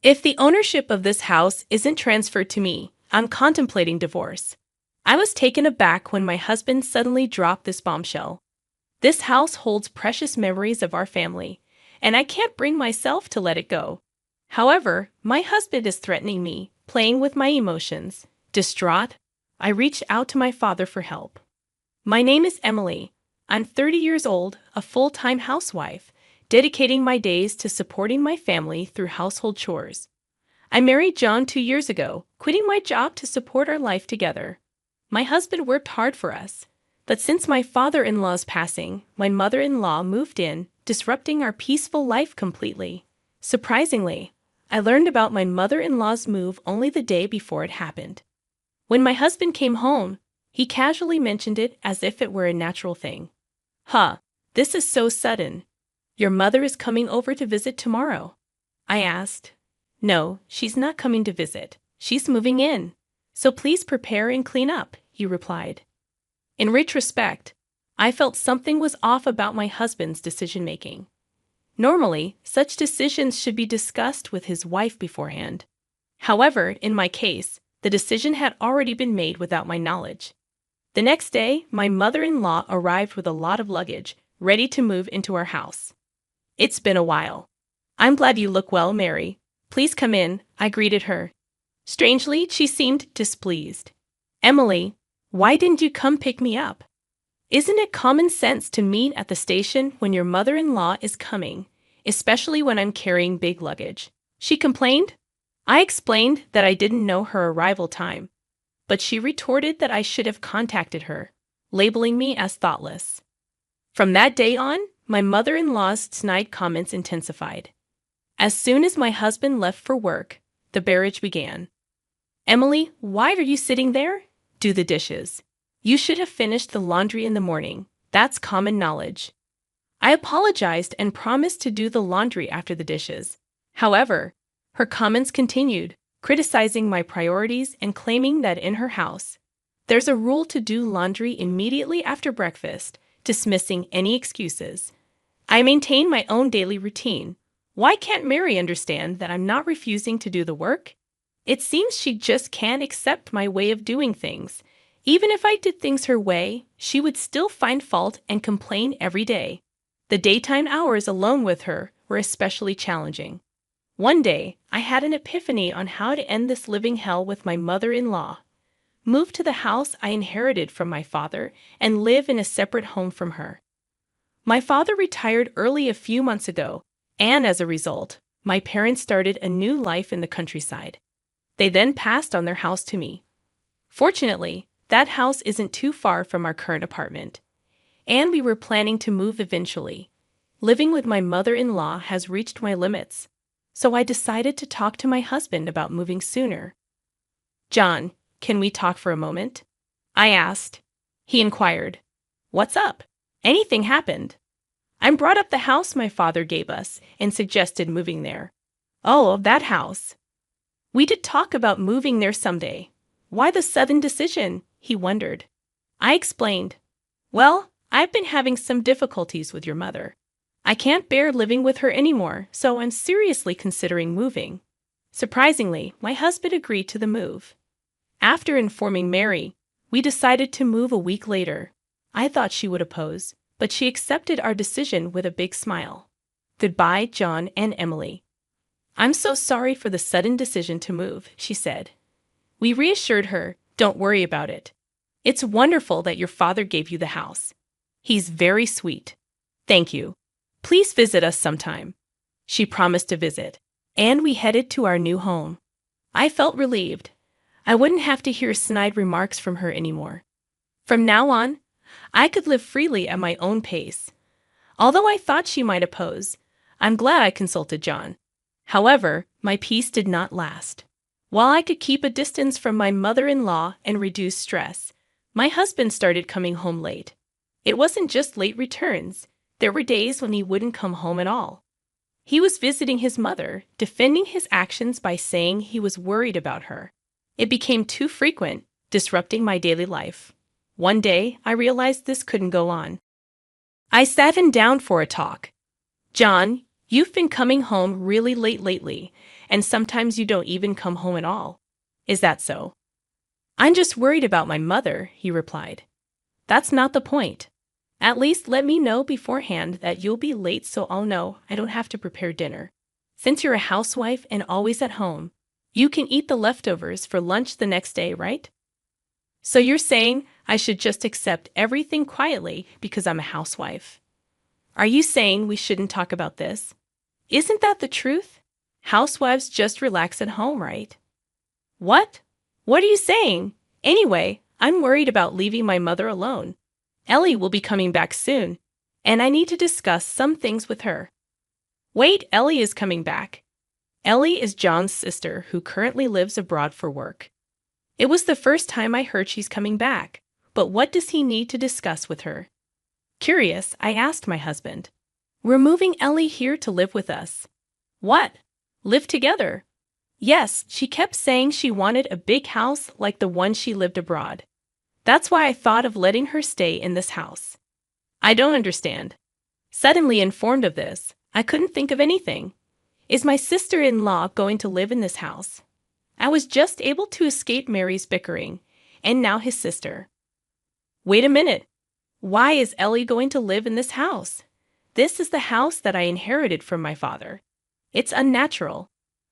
If the ownership of this house isn't transferred to me, I'm contemplating divorce. I was taken aback when my husband suddenly dropped this bombshell. This house holds precious memories of our family, and I can't bring myself to let it go. However, my husband is threatening me, playing with my emotions. Distraught, I reached out to my father for help. My name is Emily. I'm 30 years old, a full-time housewife, dedicating my days to supporting my family through household chores. I married John 2 years ago, quitting my job to support our life together. My husband worked hard for us, but since my father-in-law's passing, my mother-in-law moved in, disrupting our peaceful life completely. Surprisingly, I learned about my mother-in-law's move only the day before it happened. When my husband came home, he casually mentioned it as if it were a natural thing. Huh, this is so sudden. Your mother is coming over to visit tomorrow? I asked. No, she's not coming to visit. She's moving in. So please prepare and clean up, he replied. In retrospect, I felt something was off about my husband's decision-making. Normally, such decisions should be discussed with his wife beforehand. However, in my case, the decision had already been made without my knowledge. The next day, my mother-in-law arrived with a lot of luggage, ready to move into our house. It's been a while. I'm glad you look well, Mary. Please come in, I greeted her. Strangely, she seemed displeased. Emily, why didn't you come pick me up? Isn't it common sense to meet at the station when your mother-in-law is coming, especially when I'm carrying big luggage? She complained. I explained that I didn't know her arrival time, but she retorted that I should have contacted her, labeling me as thoughtless. From that day on, my mother-in-law's snide comments intensified. As soon as my husband left for work, the barrage began. Emily, why are you sitting there? Do the dishes. You should have finished the laundry in the morning. That's common knowledge. I apologized and promised to do the laundry after the dishes. However, her comments continued, criticizing my priorities and claiming that in her house, there's a rule to do laundry immediately after breakfast, dismissing any excuses. I maintain my own daily routine. Why can't Mary understand that I'm not refusing to do the work? It seems she just can't accept my way of doing things. Even if I did things her way, she would still find fault and complain every day. The daytime hours alone with her were especially challenging. One day, I had an epiphany on how to end this living hell with my mother-in-law. Move to the house I inherited from my father and live in a separate home from her. My father retired early a few months ago, and as a result, my parents started a new life in the countryside. They then passed on their house to me. Fortunately, that house isn't too far from our current apartment, and we were planning to move eventually. Living with my mother-in-law has reached my limits, so I decided to talk to my husband about moving sooner. John, can we talk for a moment? I asked. He inquired. What's up? Anything happened? I brought up the house my father gave us and suggested moving there. Oh, that house. We did talk about moving there someday. Why the sudden decision? He wondered. I explained. Well, I've been having some difficulties with your mother. I can't bear living with her anymore, so I'm seriously considering moving. Surprisingly, my husband agreed to the move. After informing Mary, we decided to move a week later. I thought she would oppose, but she accepted our decision with a big smile. Goodbye, John and Emily. I'm so sorry for the sudden decision to move, she said. We reassured her, don't worry about it. It's wonderful that your father gave you the house. He's very sweet. Thank you. Please visit us sometime. She promised to visit, and we headed to our new home. I felt relieved. I wouldn't have to hear snide remarks from her anymore. From now on, I could live freely at my own pace. Although I thought she might oppose, I'm glad I consulted John. However, my peace did not last. While I could keep a distance from my mother-in-law and reduce stress, my husband started coming home late. It wasn't just late returns. There were days when he wouldn't come home at all. He was visiting his mother, defending his actions by saying he was worried about her. It became too frequent, disrupting my daily life. One day, I realized this couldn't go on. I sat him down for a talk. John, you've been coming home really late lately, and sometimes you don't even come home at all. Is that so? I'm just worried about my mother, he replied. That's not the point. At least let me know beforehand that you'll be late so I'll know I don't have to prepare dinner. Since you're a housewife and always at home, you can eat the leftovers for lunch the next day, right? So you're saying I should just accept everything quietly because I'm a housewife? Are you saying we shouldn't talk about this? Isn't that the truth? Housewives just relax at home, right? What? What are you saying? Anyway, I'm worried about leaving my mother alone. Ellie will be coming back soon, and I need to discuss some things with her. Wait, Ellie is coming back. Ellie is John's sister who currently lives abroad for work. It was the first time I heard she's coming back, but what does he need to discuss with her? Curious, I asked my husband. We're moving Ellie here to live with us. What? Live together? Yes, she kept saying she wanted a big house like the one she lived abroad. That's why I thought of letting her stay in this house. I don't understand. Suddenly informed of this, I couldn't think of anything. Is my sister-in-law going to live in this house? I was just able to escape Mary's bickering, and now his sister. Wait a minute. Why is Ellie going to live in this house? This is the house that I inherited from my father. It's unnatural.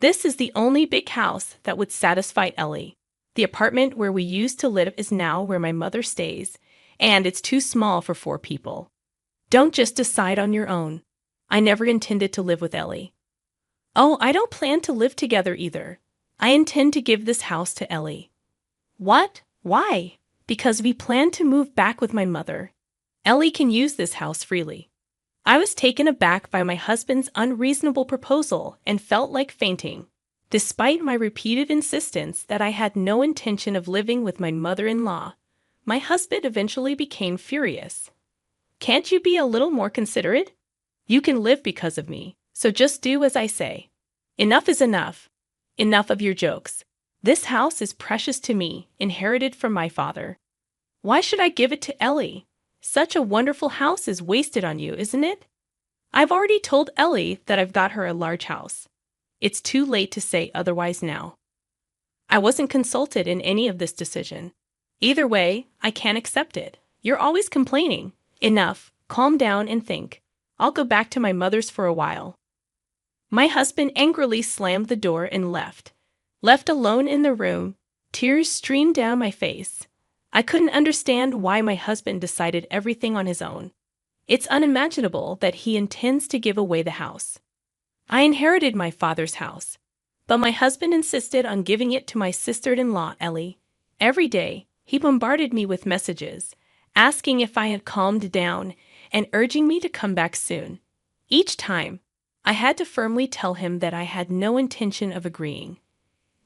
This is the only big house that would satisfy Ellie. The apartment where we used to live is now where my mother stays, and it's too small for 4 people. Don't just decide on your own. I never intended to live with Ellie. Oh, I don't plan to live together either. I intend to give this house to Ellie. What? Why? Because we plan to move back with my mother. Ellie can use this house freely. I was taken aback by my husband's unreasonable proposal and felt like fainting. Despite my repeated insistence that I had no intention of living with my mother-in-law, my husband eventually became furious. Can't you be a little more considerate? You can live because of me, so just do as I say. Enough is enough. Enough of your jokes. This house is precious to me, inherited from my father. Why should I give it to Ellie? Such a wonderful house is wasted on you, isn't it? I've already told Ellie that I've got her a large house. It's too late to say otherwise now. I wasn't consulted in any of this decision. Either way, I can't accept it. You're always complaining. Enough. Calm down and think. I'll go back to my mother's for a while. My husband angrily slammed the door and left. Left alone in the room, tears streamed down my face. I couldn't understand why my husband decided everything on his own. It's unimaginable that he intends to give away the house. I inherited my father's house, but my husband insisted on giving it to my sister-in-law, Ellie. Every day, he bombarded me with messages, asking if I had calmed down and urging me to come back soon. Each time, I had to firmly tell him that I had no intention of agreeing.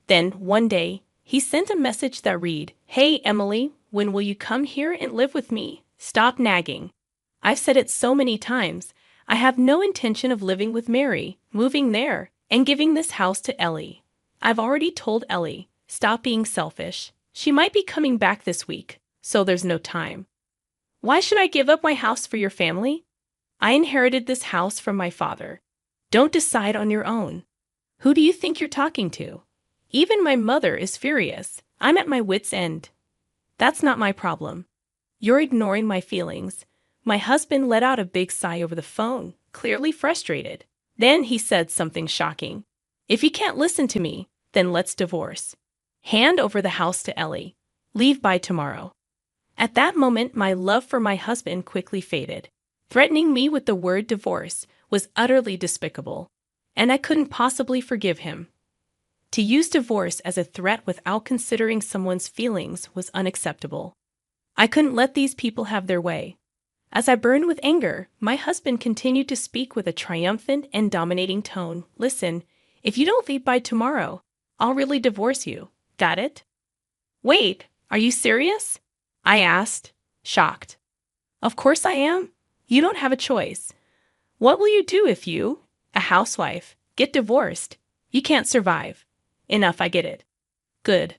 Then, one day, he sent a message that read, "Hey, Emily, when will you come here and live with me? Stop nagging. I've said it so many times. I have no intention of living with Mary, moving there, and giving this house to Ellie. I've already told Ellie, stop being selfish. She might be coming back this week, so there's no time. Why should I give up my house for your family? I inherited this house from my father. Don't decide on your own. Who do you think you're talking to? Even my mother is furious. I'm at my wit's end. That's not my problem. You're ignoring my feelings." My husband let out a big sigh over the phone, clearly frustrated. Then he said something shocking. "If you can't listen to me, then let's divorce. Hand over the house to Ellie. Leave by tomorrow." At that moment, my love for my husband quickly faded. Threatening me with the word divorce was utterly despicable, and I couldn't possibly forgive him. To use divorce as a threat without considering someone's feelings was unacceptable. I couldn't let these people have their way. As I burned with anger, my husband continued to speak with a triumphant and dominating tone. "Listen, if you don't leave by tomorrow, I'll really divorce you. Got it?" "Wait, are you serious?" I asked, shocked. "Of course I am. You don't have a choice. What will you do if you, a housewife, get divorced? You can't survive. Enough, I get it. Good.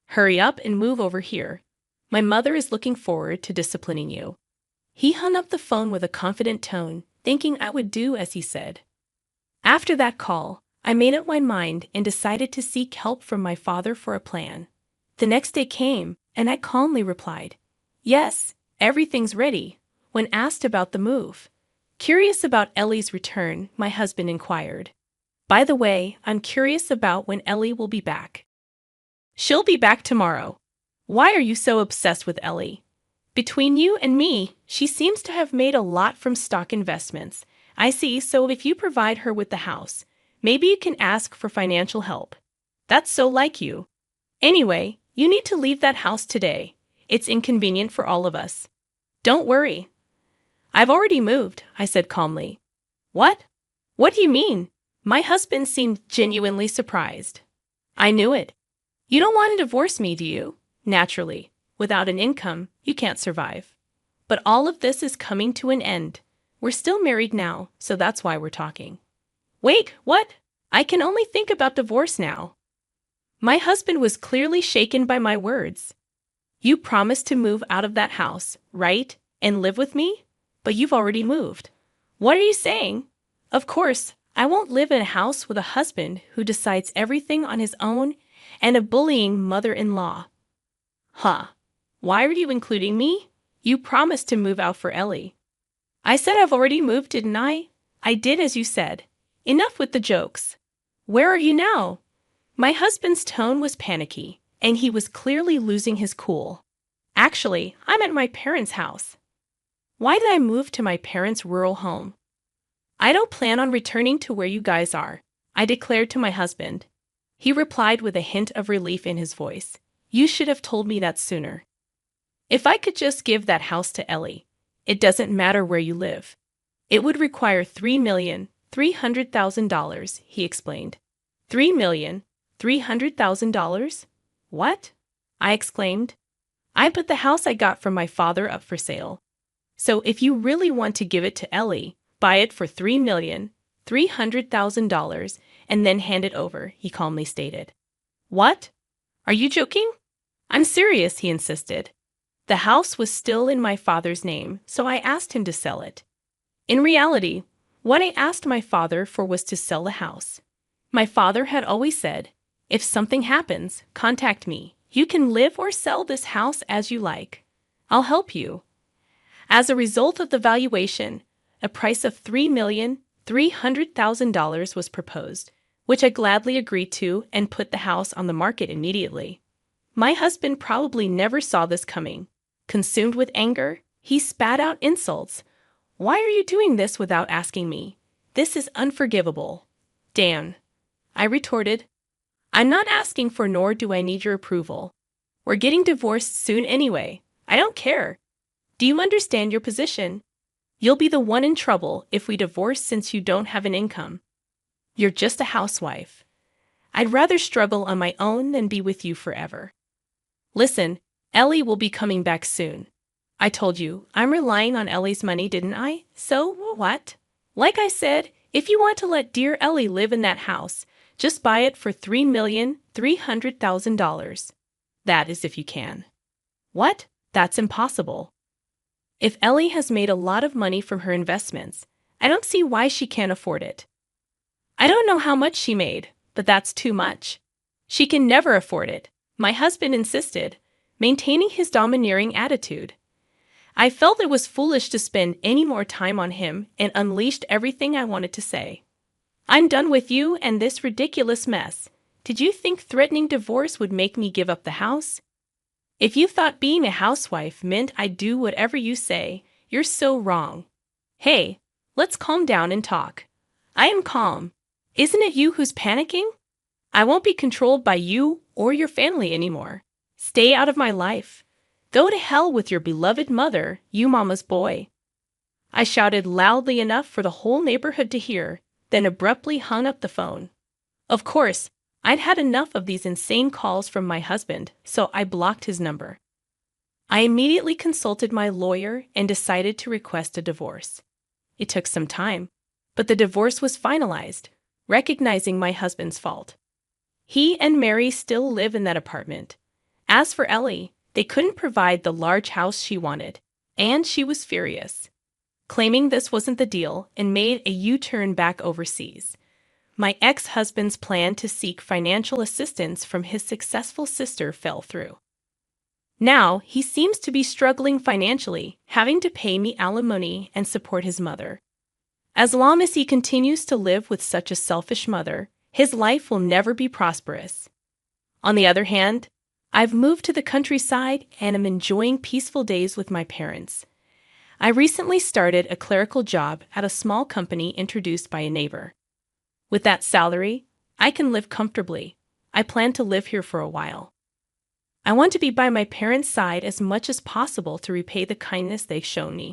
Hurry up and move over here. My mother is looking forward to disciplining you." He hung up the phone with a confident tone, thinking I would do as he said. After that call, I made up my mind and decided to seek help from my father for a plan. The next day came, and I calmly replied, "Yes, everything's ready," when asked about the move. Curious about Ellie's return, my husband inquired, "By the way, I'm curious about when Ellie will be back." "She'll be back tomorrow." "Why are you so obsessed with Ellie?" "Between you and me, she seems to have made a lot from stock investments. I see, so if you provide her with the house, maybe you can ask for financial help." "That's so like you. Anyway, you need to leave that house today. It's inconvenient for all of us." "Don't worry. I've already moved," I said calmly. "What? What do you mean?" My husband seemed genuinely surprised. "I knew it. You don't want to divorce me, do you?" "Naturally. Without an income, you can't survive. But all of this is coming to an end. We're still married now, so that's why we're talking." "Wait, what? I can only think about divorce now." My husband was clearly shaken by my words. "You promised to move out of that house, right, and live with me? But you've already moved." "What are you saying?" "Of course, I won't live in a house with a husband who decides everything on his own and a bullying mother-in-law." "Huh. Why are you including me? You promised to move out for Ellie." "I said I've already moved, didn't I?" "I did as you said. Enough with the jokes. Where are you now?" My husband's tone was panicky, and he was clearly losing his cool. "Actually, I'm at my parents' house." "Why did I move to my parents' rural home?" "I don't plan on returning to where you guys are," I declared to my husband. He replied with a hint of relief in his voice. "You should have told me that sooner. If I could just give that house to Ellie, it doesn't matter where you live. It would require $3,300,000, he explained. $3,300,000? What? I exclaimed. I put the house I got from my father up for sale. So if you really want to give it to Ellie, buy it for $3,300,000 and then hand it over, he calmly stated. What? Are you joking? I'm serious, he insisted. The house was still in my father's name, so I asked him to sell it. In reality, what I asked my father for was to sell the house. My father had always said, if something happens, contact me. You can live or sell this house as you like. I'll help you. As a result of the valuation, a price of $3,300,000 was proposed, which I gladly agreed to and put the house on the market immediately. My husband probably never saw this coming. Consumed with anger, he spat out insults. Why are you doing this without asking me? This is unforgivable. Dan, I retorted. I'm not asking for nor do I need your approval. We're getting divorced soon anyway. I don't care. Do you understand your position? You'll be the one in trouble if we divorce since you don't have an income. You're just a housewife. I'd rather struggle on my own than be with you forever. Listen, Ellie will be coming back soon. I told you, I'm relying on Ellie's money, didn't I? So, what? Like I said, if you want to let dear Ellie live in that house, just buy it for $3,300,000. That is if you can. What? That's impossible. If Ellie has made a lot of money from her investments, I don't see why she can't afford it. I don't know how much she made, but that's too much. She can never afford it, my husband insisted, maintaining his domineering attitude. I felt it was foolish to spend any more time on him and unleashed everything I wanted to say. I'm done with you and this ridiculous mess. Did you think threatening divorce would make me give up the house? If you thought being a housewife meant I'd do whatever you say, you're so wrong. Hey, let's calm down and talk. I am calm. Isn't it you who's panicking? I won't be controlled by you or your family anymore. Stay out of my life. Go to hell with your beloved mother, you mama's boy. I shouted loudly enough for the whole neighborhood to hear, then abruptly hung up the phone. Of course, I'd had enough of these insane calls from my husband, so I blocked his number. I immediately consulted my lawyer and decided to request a divorce. It took some time, but the divorce was finalized, recognizing my husband's fault. He and Mary still live in that apartment. As for Ellie, they couldn't provide the large house she wanted, and she was furious, claiming this wasn't the deal and made a U-turn back overseas. My ex-husband's plan to seek financial assistance from his successful sister fell through. Now, he seems to be struggling financially, having to pay me alimony and support his mother. As long as he continues to live with such a selfish mother, his life will never be prosperous. On the other hand, I've moved to the countryside and am enjoying peaceful days with my parents. I recently started a clerical job at a small company introduced by a neighbor. With that salary, I can live comfortably. I plan to live here for a while. I want to be by my parents' side as much as possible to repay the kindness they've shown me.